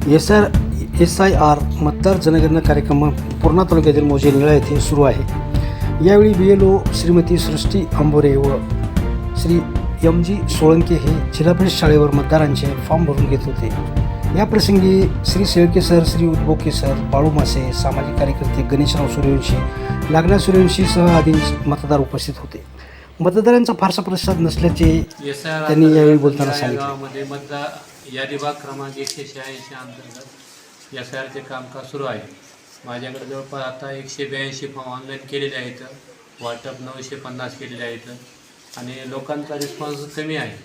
SIR मतदार जनगणना कार्यक्रम पूर्णा तालुक्यातील मौजे निळा येथे सुरू आहे। यावेळी BLO श्रीमती सृष्टी आंबोरे व श्री MG सोळंके हे जिल्हा परिषद शाळेवर मतदारांचे फॉर्म भरून घेत होते। या प्रसंगी श्री शेळके सर, श्री उद्बोके सर, बाळू मासे, सामाजिक कार्यकर्ते गणेशराव सूर्यवंशी, लागना सूर्यवंशी सह आदी मतदार उपस्थित होते। मतदारांचा फारसा प्रतिसाद नसल्याचे त्यांनी यावेळी बोलताना सांगितले। मतदार यादी भाग क्रमांक 186 अंतर्गत SIRचे कामकाज सुरू आहे। माझ्याकडे जवळपास आता 182 फॉर्म ऑनलाईन केलेले आहेत, वाटप 950 केलेले आहेत आणि लोकांचा रिस्पॉन्स कमी आहे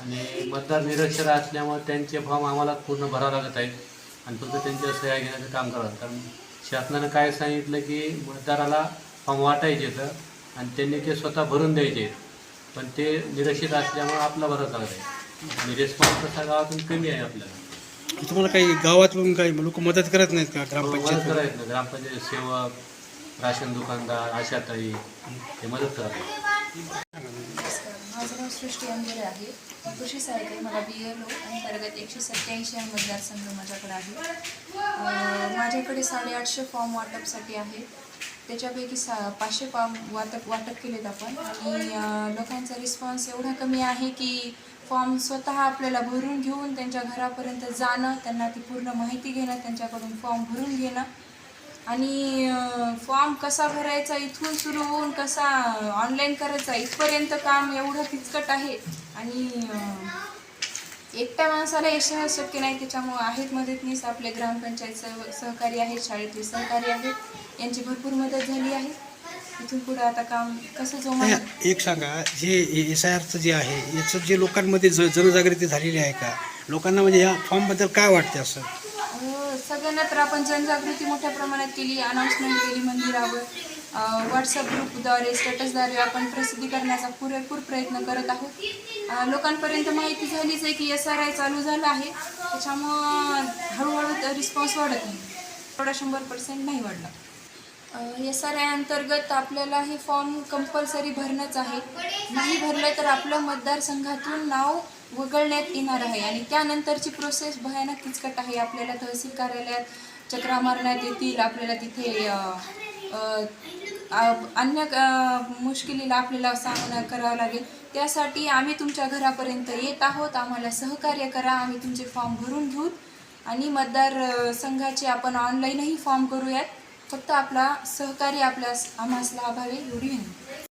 आणि मतदार निरक्षर असल्यामुळे त्यांचे फॉर्म आम्हाला पूर्ण भरावं लागत आहे आणि फक्त त्यांच्या सह्या घेण्याचं काम करावं। कारण शासनानं काय सांगितलं की मतदाराला फॉर्म वाटायचे तर आणि त्यांनी ते स्वतः भरून द्यायचे, पण ते निरक्षित असल्यामुळे आपला भरावं लागत आहे आणि रिस्पॉन्स तसा गावातून कमी आहे आपल्याला। तुम्हाला काही गावातून काही लोक मदत करत नाहीत का? मदत करायचं ना, ग्रामपंचायत सेवक, राशन दुकानदार, आशाताई हे मदत करतात। माझं नाव सृष्टी आंबोरे आहे, कृषी सहाय्यक आहे। मला BLO अंतर्गत 187 हा मतदारसंघ माझ्याकडे आहे। माझ्याकडे 850 फॉर्म वाटपसाठी आहेत, त्याच्यापैकी 500 फॉर्म वाटप केलेत आपण आणि लोकांचा रिस्पॉन्स एवढा कमी आहे की फॉर्म स्वतः आपल्याला भरून घेऊन त्यांच्या घरापर्यंत जाणं, त्यांना ती पूर्ण माहिती घेणं, त्यांच्याकडून फॉर्म भरून घेणं आणि फॉर्म कसा भरायचा इथून सुरू होऊन कसा ऑनलाईन करायचा इथपर्यंत काम एवढं किचकट आहे आणि एकट्या माणसाला यश शक्य नाही। त्याच्यामुळं आहेत मदतनीस, आपले ग्रामपंचायत सहकारी आहेत, शाळेतले सहकारी आहेत, यांची भरपूर मदत झाली आहे। इथून पुढे आता काम कसं जमणार? एक सांगा, जे SIRचं जे आहे याचं जे लोकांमध्ये जनजागृती झालेली आहे का? लोकांना म्हणजे या फॉर्मबद्दल काय वाटते? असं सगळ्यांना तर आपण जनजागृती मोठ्या प्रमाणात केली, अनाऊन्समेंट केली मंदिरावर, व्हॉट्सअप ग्रुपद्वारे, स्टेटसद्वारे आपण प्रसिद्धी करण्याचा पुरेपूर प्रयत्न करत आहोत। लोकांपर्यंत माहिती झालीच आहे की SRI चालू झालं आहे, त्याच्यामुळं हळूहळू रिस्पॉन्स वाढत नाही, थोडा 100% नाही वाढला। SRI अंतर्गत आपल्याला हे फॉर्म कंपल्सरी भरणंच आहे, नाही भरलं तर आपलं मतदारसंघातून नाव वगळण्यात येणार आहे आणि त्यानंतरची प्रोसेस भयानक किचकट आहे। आपल्याला तहसील कार्यालयात चक्रा मारण्यात येतील, आपल्याला तिथे अन्य मुश्किलीला आपल्याला सामना करावा लागेल। त्यासाठी आम्ही तुमच्या घरापर्यंत येत आहोत, आम्हाला सहकार्य करा, आम्ही तुमचे फॉर्म भरून घेऊ आणि मतदार संघाचे आपण ऑनलाईनही फॉर्म करूयात, फक्त आपला सहकार्य आम्हास लाभावे एवढी विनंती।